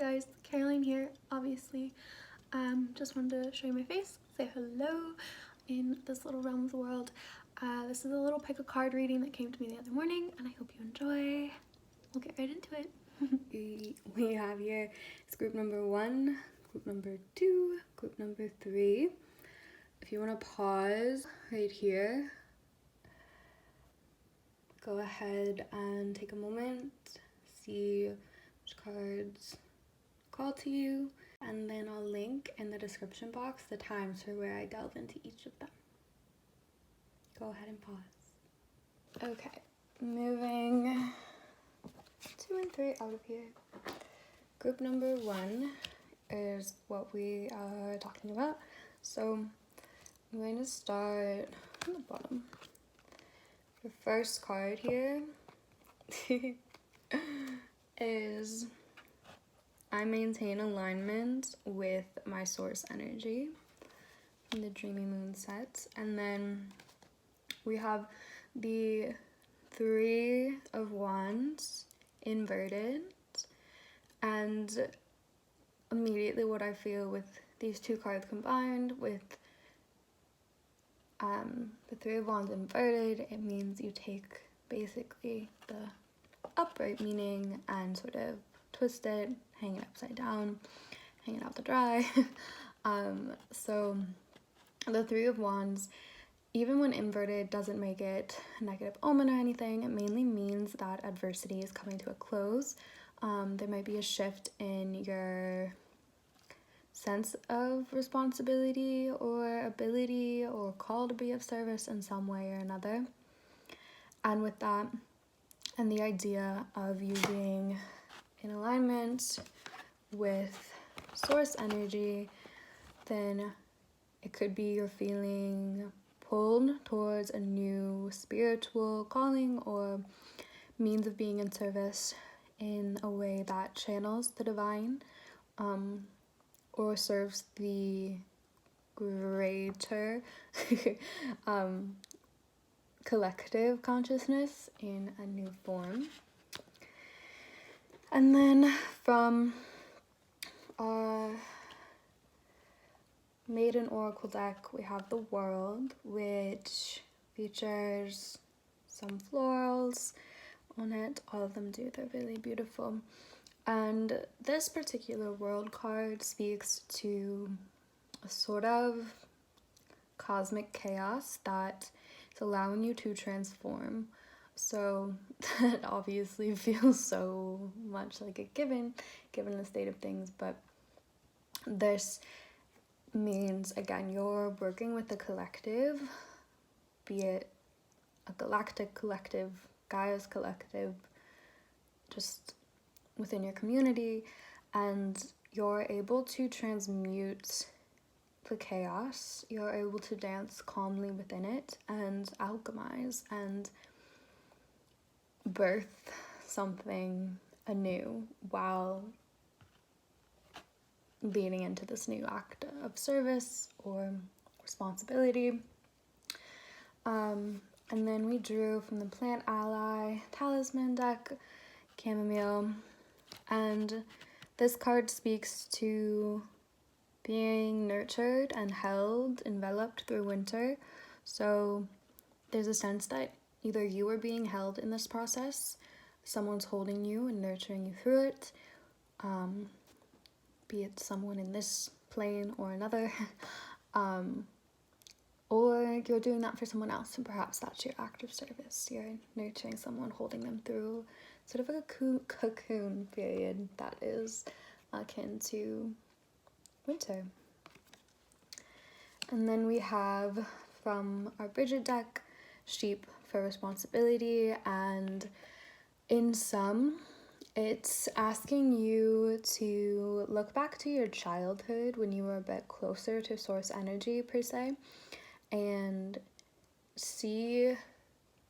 guys, Caroline here, obviously. Just wanted to show you my face, say hello in this little realm of the world. This is a little pick a card reading that came to me the other morning, and I hope you enjoy. We'll get right into it. We have here, it's group number 1, group number 2, group number 3. If you want to pause right here, go ahead and take a moment, see which cards call to you, and then I'll link in the description box the times for where I delve into each of them. Go ahead and pause. Okay, moving 2 and 3 out of here. Group number 1 is what we are talking about. So I'm going to start from the bottom. The first card here is I maintain alignment with my source energy from the Dreamy Moon set. And then we have the 3 of Wands inverted, and immediately what I feel with these two cards combined with the 3 of Wands inverted, it means you take basically the upright meaning and sort of twist it, hang it upside down, hang it out to dry. So the 3 of Wands, even when inverted, doesn't make it a negative omen or anything. It mainly means that adversity is coming to a close. There might be a shift in your sense of responsibility or ability or call to be of service in some way or another. And with that, and the idea of you being in alignment with source energy, then it could be you're feeling pulled towards a new spiritual calling or means of being in service in a way that channels the divine, or serves the greater collective consciousness in a new form. And then from our Maiden Oracle deck, we have the World, which features some florals on it. All of them do, they're really beautiful. And this particular World card speaks to a sort of cosmic chaos that is allowing you to transform. So that obviously feels so much like a given the state of things, but this means, again, you're working with the collective, be it a galactic collective, Gaia's collective, just within your community, and you're able to transmute the chaos. You're able to dance calmly within it and alchemize and birth something anew while leading into this new act of service or responsibility. And then we drew from the Plant Ally Talisman deck, Chamomile, and this card speaks to being nurtured and held, enveloped through winter. So there's a sense that either you are being held in this process, someone's holding you and nurturing you through it, be it someone in this plane or another, or you're doing that for someone else, and perhaps that's your act of service. You're nurturing someone, holding them through sort of a cocoon period that is akin to winter. And then we have from our Brighid deck, Sheep for Responsibility, and in sum, it's asking you to look back to your childhood when you were a bit closer to source energy per se, and see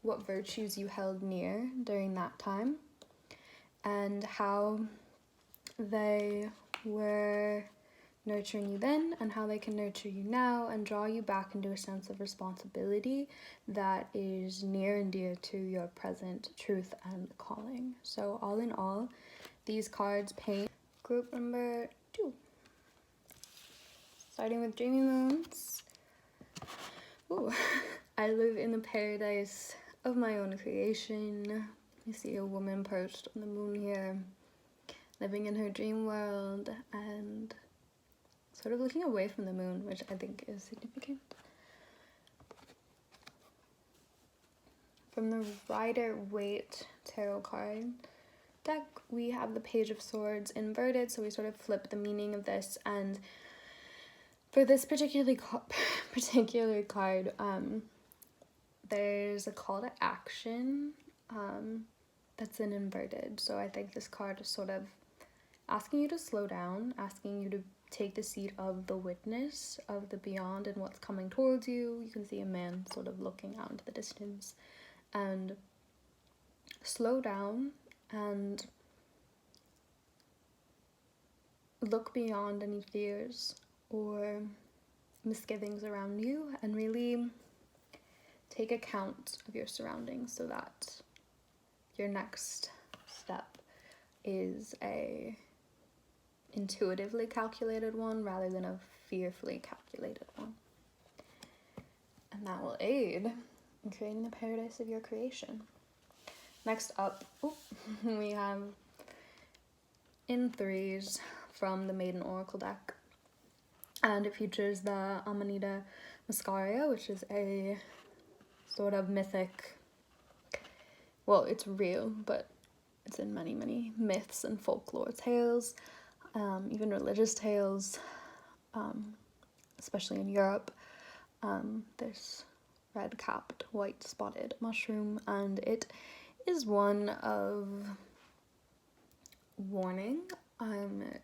what virtues you held near during that time and how they were nurturing you then and how they can nurture you now and draw you back into a sense of responsibility that is near and dear to your present truth and calling. So all in all, these cards paint Group number 2. Starting with Dreamy Moons. Ooh, I live in the paradise of my own creation. You see a woman perched on the moon here, living in her dream world and sort of looking away from the moon, which I think is significant. From the Rider-Waite tarot card deck, we have the Page of Swords inverted, so we sort of flip the meaning of this, and for this particular card, there's a call to action that's in inverted. So I think this card is sort of asking you to slow down, asking you to take the seat of the witness of the beyond and what's coming towards you. You can see a man sort of looking out into the distance, and slow down and look beyond any fears or misgivings around you and really take account of your surroundings so that your next step is a intuitively calculated one rather than a fearfully calculated one. And that will aid in creating the paradise of your creation. Next up, we have in threes from the Maiden Oracle deck. And it features the Amanita Muscaria, which is a sort of mythic, well, it's real, but it's in many, many myths and folklore tales, even religious tales, especially in Europe. This red-capped, white-spotted mushroom, and it is one of warning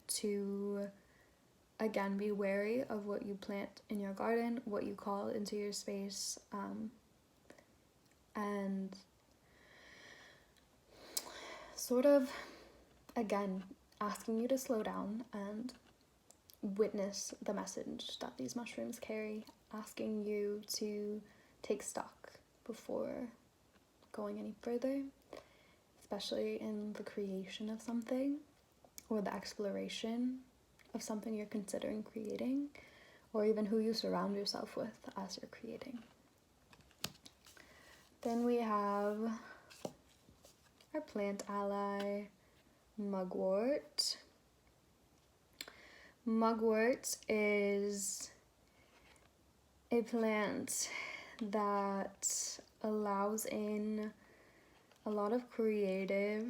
to again be wary of what you plant in your garden, what you call into your space, and sort of again asking you to slow down and witness the message that these mushrooms carry, asking you to take stock before going any further, especially in the creation of something or the exploration of something you're considering creating, or even who you surround yourself with as you're creating. Then we have our plant ally, mugwort. Mugwort is a plant that allows in a lot of creative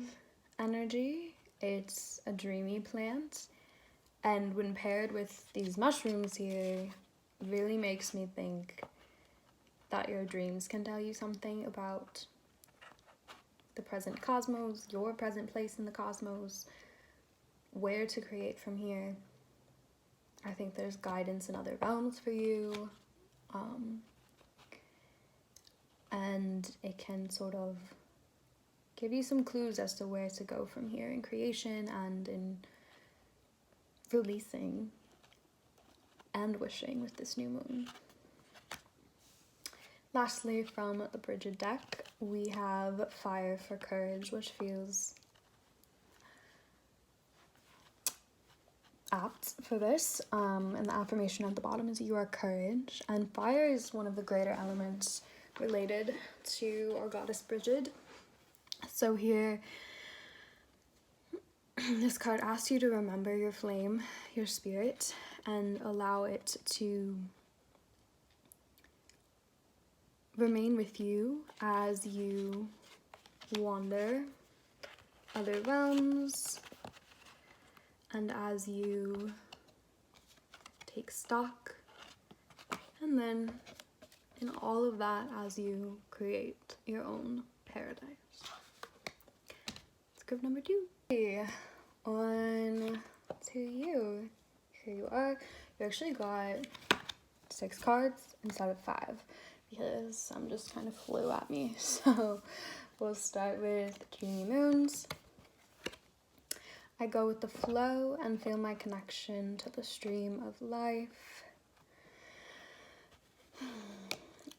energy. It's a dreamy plant, and when paired with these mushrooms here, really makes me think that your dreams can tell you something about the present cosmos, your present place in the cosmos, where to create from here. I think there's guidance in other realms for you, and it can sort of give you some clues as to where to go from here in creation and in releasing and wishing with this new moon. Lastly, from the Brighid deck, we have Fire for Courage, which feels apt for this, and the affirmation at the bottom is you are courage, and fire is one of the greater elements related to our goddess Brighid. So here, this card asks you to remember your flame, your spirit, and allow it to remain with you as you wander other realms and as you take stock, and then in all of that as you create your own paradise. It's group number 2. On to you. Here you are. You actually got 6 cards instead of 5 because some just kind of flew at me. So we'll start with Dreamy Moons. I go with the flow and feel my connection to the stream of life.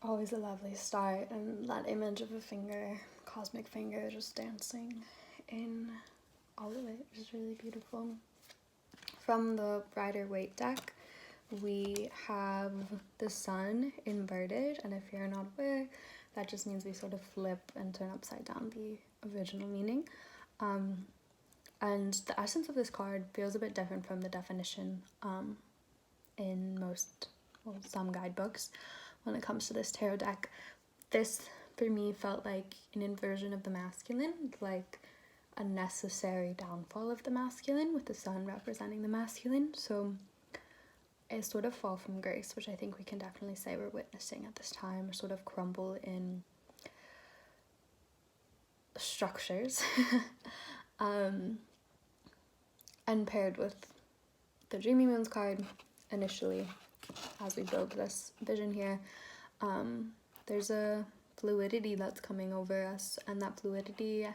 Always a lovely start, and that image of a finger, cosmic finger, just dancing in all of it is really beautiful. from the Rider-Waite deck, we have the sun inverted, and if you're not aware, that just means we sort of flip and turn upside down the original meaning. And the essence of this card feels a bit different from the definition in some guidebooks when it comes to this tarot deck. This, for me, felt like an inversion of the masculine, like a necessary downfall of the masculine, with the sun representing the masculine. So a sort of fall from grace, which I think we can definitely say we're witnessing at this time, a sort of crumble in structures. And paired with the Dreamy Moons card initially, as we build this vision here, there's a fluidity that's coming over us, and that fluidity,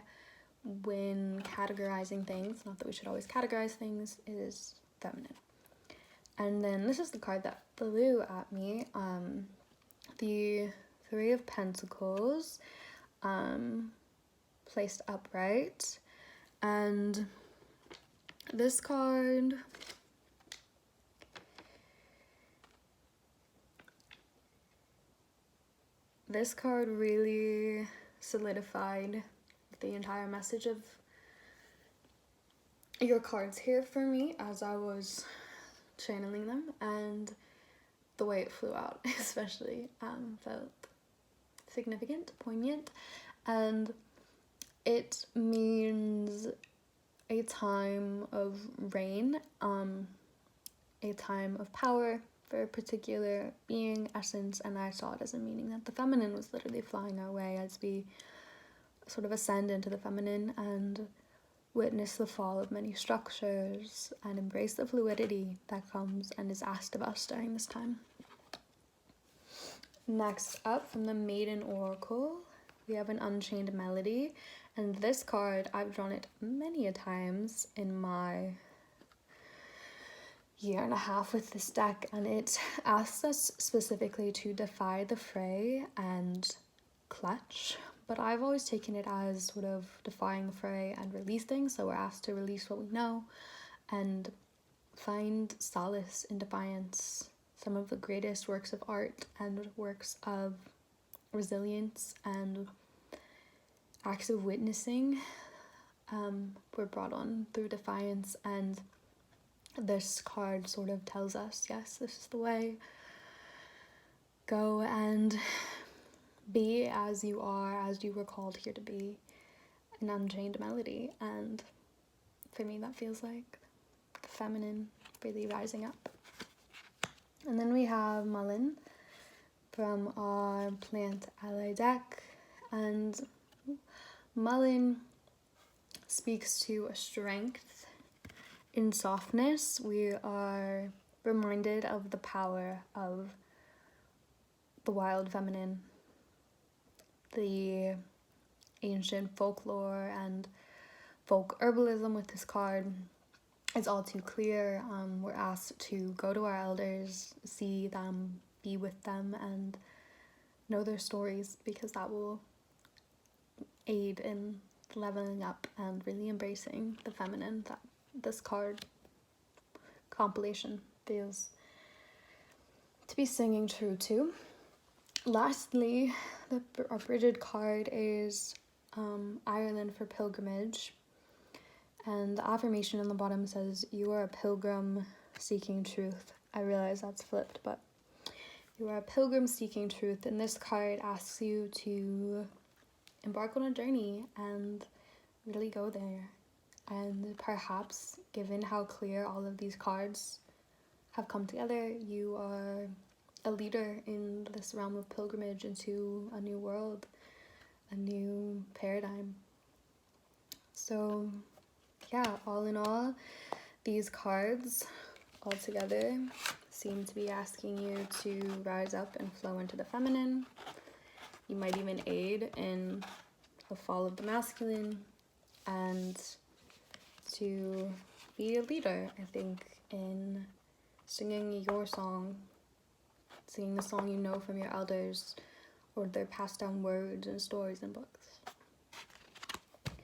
when categorizing things, not that we should always categorize things, is feminine. And then this is the card that flew at me, the Three of Pentacles, placed upright, and this card really solidified the entire message of your cards here for me as I was channeling them, and the way it flew out especially felt significant, poignant, and it means a time of reign, a time of power for a particular being, essence, and I saw it as a meaning that the feminine was literally flying our way as we sort of ascend into the feminine and witness the fall of many structures and embrace the fluidity that comes and is asked of us during this time. Next up, from the Maiden Oracle, we have an Unchained Melody, and this card, I've drawn it many a times in my year and a half with this deck, and it asks us specifically to defy the fray and clutch, but I've always taken it as sort of defying the fray and releasing, so we're asked to release what we know and find solace in defiance. Some of the greatest works of art and works of resilience and acts of witnessing were brought on through defiance, and this card sort of tells us, yes, this is the way. Go and be as you are, as you were called here to be, an unchained melody. And for me, that feels like the feminine really rising up. And then we have Mullen from our Plant Ally deck, and Mullen speaks to a strength in softness. We are reminded of the power of the wild feminine, the ancient folklore and folk herbalism with this card. It's all too clear. We're asked to go to our elders, see them, be with them, and know their stories, because that will aid in leveling up and really embracing the feminine that this card compilation feels to be singing true to. Lastly, our Brighid card is Ireland for pilgrimage, and the affirmation on the bottom says, "You are a pilgrim seeking truth." I realize that's flipped, but you are a pilgrim seeking truth, and this card asks you to embark on a journey and really go there. And perhaps, given how clear all of these cards have come together, you are a leader in this realm of pilgrimage into a new world, a new paradigm. So yeah, all in all, these cards all together seem to be asking you to rise up and flow into the feminine. You might even aid in the fall of the masculine, and to be a leader, I think, in singing your song, singing the song you know from your elders, or their passed down words and stories and books.